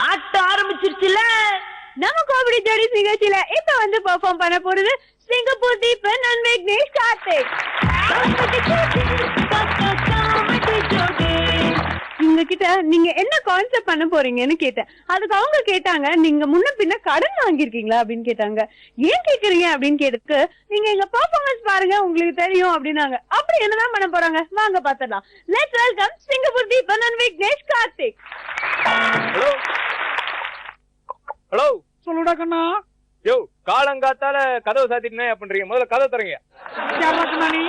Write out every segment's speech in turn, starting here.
ஆட்ட ஆரம்பிச்சிருச்சுல. நம்ம காமெடி ஜோடி நிகழ்ச்சியில இப்ப வந்து பெர்ஃபார்ம் பண்ண போறது சிங்கப்பூர் தீபன் அண்ட் விக்னேஷ் கார்த்திக். உங்ககிட்ட நீங்க என்ன கான்செப்ட் பண்ண போறீங்கன்னு கேட்டேன். அதுக்கு அவங்க கேட்டாங்க, நீங்க முன்ன பின்ன கடன் வாங்கிருக்கீங்களா அப்படின்னு கேட்டாங்க. ஏன் கேக்குறீங்க அப்படின்னு கேட்டதுக்கு, நீங்க எங்க பெர்ஃபார்மன்ஸ் பாருங்க உங்களுக்கு தெரியும் அப்படின்னாங்க. அப்படி என்னதான் பண்ண போறாங்க வாங்க பாத்துடலாம். Let's welcome Singapore Deepan and Vignesh Karthik. Hello hello, சொல்லுடா கண்ணா. யோ, காலங்காத்தால கதவை சாத்திட்டு பண்றீங்க? முதல்ல கதவை தரீங்க. நீ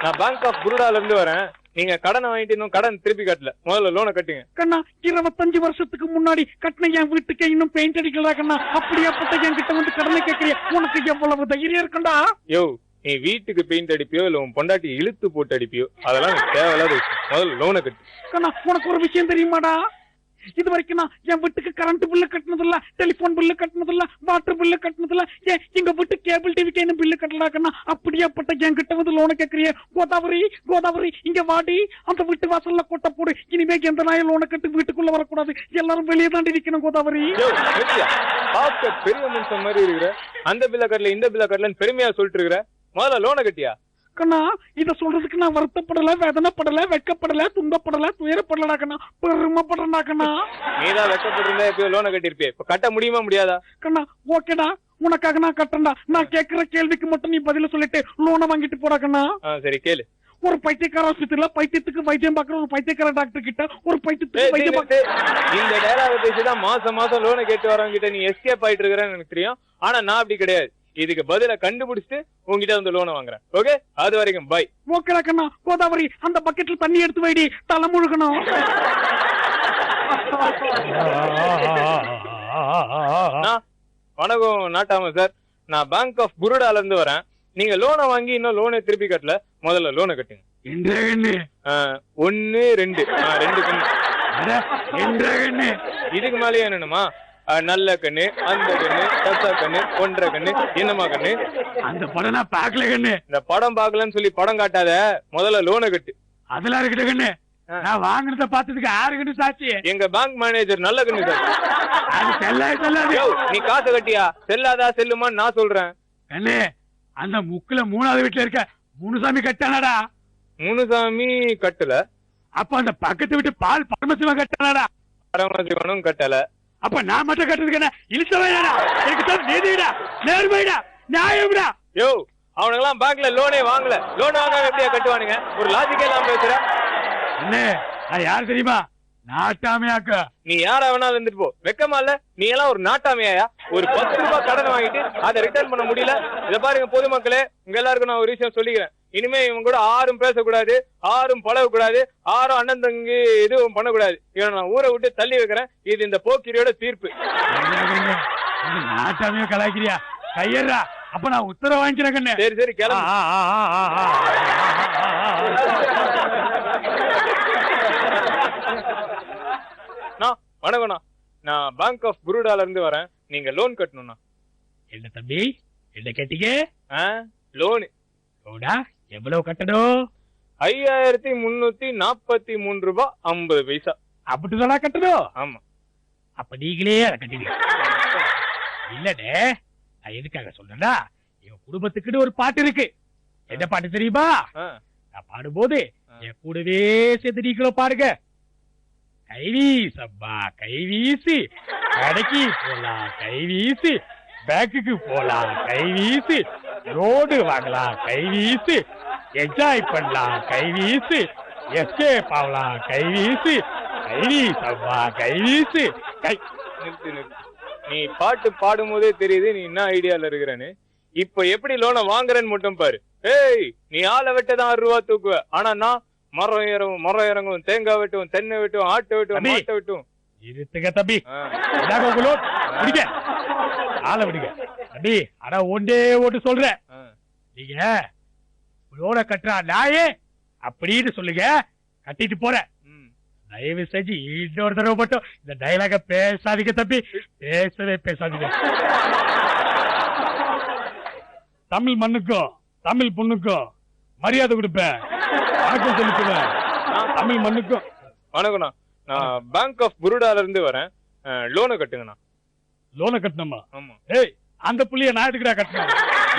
நான் பேங்க் ஆஃப் பரோடால இருந்து வரேன். நீங்க கடனை வாங்கிட்டு இன்னும் கடன் திருப்பி கட்டல. முதல்ல லோனை கட்டுங்க. கண்ணா, 25 வருஷத்துக்கு முன்னாடி கட்டின என் வீட்டுக்கு இன்னும் பெயிண்ட் அடிக்கல கண்ணா. அப்படியாப்பட்ட என் கிட்ட வந்து கடனை கேட்கறிய, உனக்கு எவ்வளவு தைரியம் இருக்கண்டா? யோ, நீ வீட்டுக்கு பெயிண்ட் அடிப்பியோ இல்ல உன் பொண்டாட்டி இழுத்து போட்டு அடிப்பியோ, அதெல்லாம் எனக்கு தேவையில்லாத விஷயம். முதல்ல லோனை கட்டு. கண்ணா, உனக்கு ஒரு விஷயம் தெரியுமாடா? இது வரைக்கும் நான் என் வீட்டுக்கு கரண்ட் பில்லு கட்டினதில்ல, டெலிபோன் பில்லு கட்டினதில்ல, வாட்டர் பில்லு கட்டினதில்ல, எங்க வீட்டு கேபிள் டிவிக்கு என்ன பில்லு கட்டலாக்கண்ணா. அப்படியாப்பட்ட என் கிட்ட வந்து லோனை கேட்கறிய? கோதாவரி கோதாவரி, இங்க வாடி, அந்த வீட்டு வாசல்ல கொட்ட போடு. இனிமே எந்த நாயும் லோனை கட்டு வீட்டுக்குள்ள வரக்கூடாது, எல்லாரும் வெளியே தாண்டி நிக்கணும். கோதாவரி, பெரிய மனுஷன் மாதிரி இருக்கிற. அந்த பில்ல கட்டல இந்த பில்ல கட்டலன்னு பெருமையா சொல்லிட்டு இருக்கிற. முதல்ல லோனை கட்டியா? கண்ணா, இத சொல்றதுக்கு நான் வருத்தப்படல, வேதனைப்படல, வெட்கப்படல, துன்பப்படல, துயரப்படலடா கண்ணா, பெருமைப்படுறா கண்ணா. நீதான் வெட்கப்பட்டிருந்தா எப்பயோ லோனை கட்டிருப்பியே. இப்ப கட்ட முடியுமா முடியாதா? கண்ணா, ஓகேடா, உனக்காக நான் கட்டண்டா. நான் கேட்கிற கேள்விக்கு மட்டும் நீ பதில சொல்லிட்டு லோனை வாங்கிட்டு போடா கண்ணா. சரி கேளு. ஒரு பைத்தியக்கார ஆஸ்பத்திரியில பைத்தியத்துக்கு வைத்தியம் பாக்குற ஒரு பைத்தியக்கார டாக்டர் கிட்ட ஒரு பைத்தியத்துக்கு வைத்தியம் பாக்க. இந்த டயலாக பேசிதான் மாசம் மாசம் லோனை கேட்டு வரவங்க கிட்ட நீ எஸ்கேப் ஆயிட்டு இருக்கிறேன்னு எனக்கு தெரியும். ஆனா நான் அப்படி கிடையாது. இதுக்கு பதில கண்டுபிடிச்சிட்டு உங்ககிட்ட வந்து லோனை வாங்குறேன். ஓகே, அது வரைக்கும் பை. ஓகேடா கண்ணா. கோதாவரி, அந்த பக்கெட்ல தண்ணி எடுத்து வைடி, தலை முழுகணும். வணக்கம் நாட்டாம சார், நான் பேங்க் ஆஃப் பரோடால இருந்து வரேன். நீங்க லோனை வாங்கி இன்னும் லோனை திருப்பி கட்டல. முதல்ல லோனை கட்டுங்க. 1 2 2 கண்ணு. இதுக்கு மேலேயே என்னமா? நல்ல கண்ணு, அந்த கண்ணு, தசா கண்ணு, ஒன்றரை கண்ணு, என்னமா கண்ணு? அந்த படம் நான் பாக்கல கண்ணு. இந்த படம் பாக்கலன்னு சொல்லி படம் காட்டாத, முதல்ல லோனை கட்டு. அதெல்லாம் இருக்கட்ட கண்ணு, நான் வாங்குறத பார்த்ததுக்கு 6 கண்ணு சாட்சி. எங்க பேங்க் மேனேஜர் நல்ல கண்ணு சார். அது செல்லாது. நீ காசு கட்டியா? செல்லாதா செல்லுமான்னு நான் சொல்றேன். கண்ணு, அந்த முக்குல 3வது வீட்டுல இருக்க முனுசாமி கட்டானடா. முனுசாமி கட்டல. அப்ப அந்த பக்கத்து வீட்டு பால் பரமசிவம் கட்டானடா. பரமசிவனும் கட்டல. அப்ப நான் மட்டும் கட்டுறதுக்கு இழுச்சவைடா, எனக்கு நீதிடா, நேர்மைடா, நியாயம்டா. யோ, அவனுங்கெல்லாம் பேங்க்ல லோனே வாங்கல. லோன் வாங்காம எப்படியா கட்டுவானுங்க? ஒரு லாஜிக்கே எல்லாம் பேசுற. அண்ணே, நான் யார் தெரியுமா? நாட்டாமையாக்க. நீ யாரா வேணாலும் இருந்துட்டு போ, வெக்கமா இல்ல? நீ எல்லாம் ஒரு நாட்டாமையா? ஒரு 10 ரூபாய் கடன் வாங்கிட்டு அதை ரிட்டர்ன் பண்ண முடியல. இத பாருங்க பொதுமக்களே, உங்க எல்லாருக்கும் நான் ஒரு விஷயம் சொல்லிக்கிறேன். இனிமே இவங்க கூட ஆரும் பேசக்கூடாது, ஆரும் பழகக்கூடாது, ஆரும் அண்ணன் தங்கி எதுவும் பண்ணக்கூடாது. இவனை நான் ஊரை விட்டு தள்ளி வைக்கிறேன். இது இந்த போக்கிரியோட தீர்ப்பு. நாட்டாமையா கலாய்க்கிறியா? கையறா. அப்ப நான் உத்தரவு வாங்கிக்கிறேன். சரி சரி கிளம்பு. வணக்கம்ண்ணா, நான் பேங்க் ஆஃப் பரோடால இருந்து வரேன். நீங்க லோன் கட்டணும்ண்ணா. என்ன தம்பி, என்ன கேட்டீங்க? லோனு எவ்வளவு கட்டணும்? 5343 ரூபாய் 50 பைசா. அப்படிதான் கட்டணும்? ஆமா. அப்ப நீங்களே அதை கட்டிடுங்க. இல்லடே, நான் எதுக்காக சொல்றேன்னா, என் குடும்பத்துக்குன்னு ஒரு பாட்டு இருக்கு. என்ன பாட்டு தெரியுமா? நான் பாடும்போது என் கூடவே சேர்த்து நீங்களும் பாருங்க. கைவீசம்மா கைவீசி, கடைக்கு போலாம் கைவீசி, பேங்குக்கு போலாம் கைவீசி, ரோடு வாங்கலாம் கைவீசி, என்ஜாய் பண்ணலாம் கைவீசி, எஸ்கேப் ஆகலாம் கைவீசி, கைவீசம்மா கைவீசி. நிறுத்து நிறுத்து. நீ பாட்டு பாடும் போதே தெரியுது நீ என்ன ஐடியால இருக்கிறேன்னு. இப்ப எப்படி லோனை வாங்குறேன்னு மட்டும் பாரு. ஏய், நீ ஆளை வெட்டதான் 6 ரூபா தூக்குவ. ஆனா நான் மரம் இறங்கும், தேங்காய் வெட்டும், தென்னை வெட்டும், ஆட்டை வெட்டும், மாட்டை வெட்டும். இருத்துங்க தம்பி, விடுங்க, ஆளை விடுங்க தம்பி. ஆனா ஒன்றே ஒன்று சொல்றேன், நீங்க லோனை கட்டுறா நாயே அப்படின்னு சொல்லுங்க, கட்டிட்டு போறேன். தயவு செஞ்சு இன்னொரு தடவை மட்டும் இந்த டைலாக பேசாதீங்க தம்பி, பேசவே பேசாதீங்க. தமிழ் மண்ணுக்கும் தமிழ் பொண்ணுக்கும் மரியாதை கொடுப்பேன், வணக்கம் சொல்லிக்குவேன். தமிழ் மண்ணுக்கும் வணக்கம்ண்ணா, நான் பேங்க் ஆஃப் பரோடால இருந்து வரேன். லோனை கட்டுங்கண்ணா. லோனை கட்டணுமா? ஆமா. ஏய், அந்த புள்ளிய நான் எதுக்குடா கட்டணும்?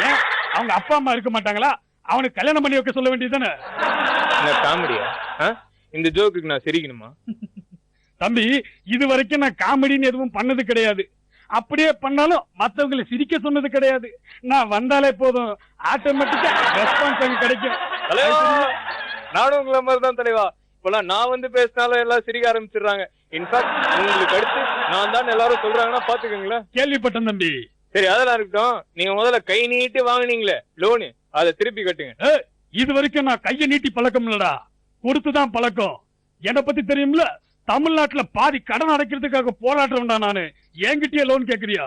ஏன் அவங்க அப்பா அம்மா இருக்க மாட்டாங்களா? அவனுக்கு கல்யாணம் பண்ணி வைக்க சொல்ல வேண்டியதுதானே? காமெடியா? இந்த ஜோக்குக்கு நான் சிரிக்கணுமா? தம்பி, இது வரைக்கும் நான் காமெடின்னு எதுவும் பண்ணது கிடையாது. அப்படியே பண்ணாலும் மத்தவங்களை சிரிக்க சொன்னது கிடையாது. நான் வந்தாலே போதும், ஆட்டோமேட்டிக்கா ரெஸ்பான்ஸ் கிடைக்கும். தலைவா, நானும் உங்களை மாதிரி தான் தலைவா. இப்பெல்லாம் நான் வந்து பேசினாலும் எல்லாம் சிரிக்க ஆரம்பிச்சிடுறாங்க. இன்ஃபேக்ட் உங்களுக்கு அடுத்து நான் தான் எல்லாரும் சொல்றாங்கன்னா பாத்துக்கோங்களேன். கேள்விப்பட்டேன் தம்பி. சரி, அதெல்லாம் இருக்கட்டும். நீங்க முதல்ல கை நீட்டி வாங்கினீங்களே லோனு, அதை திருப்பி கட்டுங்க. இது வரைக்கும் நான் கையை நீட்டி பழக்கம் இல்லடா, கொடுத்துதான் பழக்கம். என்னை பத்தி தெரியும்ல, தமிழ்நாட்டுல பாதி கடன் அடைக்கிறதுக்காக போராடுறேன்டா நானு. என்கிட்டயே லோன் கேக்குறியா?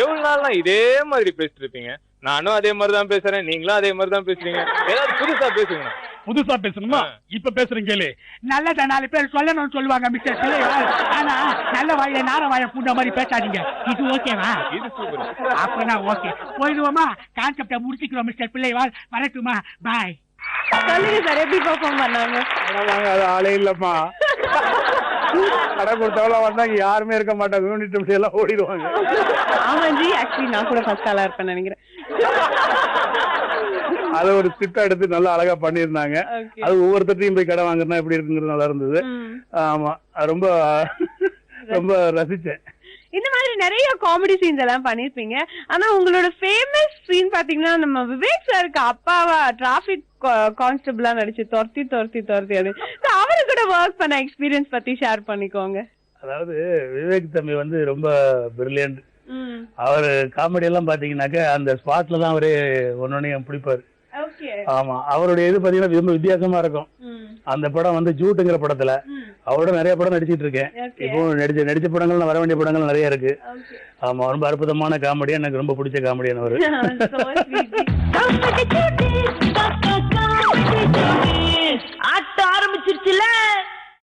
எவ்வளவு நாள்லாம் இதே மாதிரி பேசிட்டு இருப்பீங்க? நானும் அதே மாதிரிதான் பேசுறேன், நீங்களும் அதே மாதிரிதான் பேசுறீங்க. ஏதாவது புதுசா பேசுங்க. புதுசா பேசணுமா? இப்ப பேசுறேன் கேளு. நல்லதா 4 பேர் சொல்லணும்னு சொல்லுவாங்க மிஸ்டர் சிலைவால். ஆனா நல்ல வாயில நார வாய பூண்ட மாதிரி பேசாதீங்க. இது ஓகேவா? இது சூப்பர். அப்பனா ஓகே, போயிடுவோமா? கான்செப்ட முடிச்சுக்கிறோம் மிஸ்டர் பிள்ளைவால். வரட்டுமா? பாய். சொல்லுங்க சார், எப்படி பெர்ஃபார்ம் பண்ணாங்க? அது ஆளே இல்லம்மா. கடை கொடுத்தவள வந்தாங்க, யாருமே இருக்க மாட்டாங்க. யூனிட் எல்லாம் ஓடிடுவாங்க. ஆமா ஜி, ஆக்சுவலி நான் கூட ஃபர்ஸ்ட் ஆளா இருப்பேன் நினைக்கிறேன். அது ஒரு ஸ்கிரிப்ட் எடுத்து நல்லா அழகா பண்ணிருந்தாங்க. அது ஒவ்வொருத்தையும் போய் கடை வாங்குறதுனா எப்படி இருக்குங்கிறது நல்லா இருந்தது. ஆமா, ரொம்ப ரொம்ப ரசிச்சேன். இந்த மாதிரி நிறைய காமெடி சீன்ஸ் எல்லாம் பண்ணிருப்பீங்க. ஆனா உங்களோட ஃபேமஸ் சீன் பாத்தீங்கன்னா, நம்ம விவேக் சாருக்கு அப்பாவா டிராபிக் கான்ஸ்டபிளா நடிச்சு துரத்தி அவரு கூட ஒர்க் பண்ண எக்ஸ்பீரியன்ஸ் பத்தி ஷேர் பண்ணிக்கோங்க. அதாவது விவேக் தம்பி வந்து ரொம்ப பிரில்லியன்ட். அவரு காமெடி எல்லாம் பாத்தீங்கன்னாக்க அந்த ஸ்பாட்ல தான் அவரே ஒன்னொன்னையும் பிடிப்பாரு. ஆமா, அவருடைய இது பாத்தீங்கன்னா ரொம்ப வித்தியாசமா இருக்கும். அந்த படம் வந்து ஜூட்டுங்கிற படத்துல அவரோட நிறைய படம் நடிச்சிட்டு இருக்கேன். இப்போ நடிச்ச படங்கள் வர வேண்டிய படங்கள் நிறைய இருக்கு. ஆமா, ரொம்ப அற்புதமான காமெடியா, எனக்கு ரொம்ப பிடிச்ச காமெடியானவர்.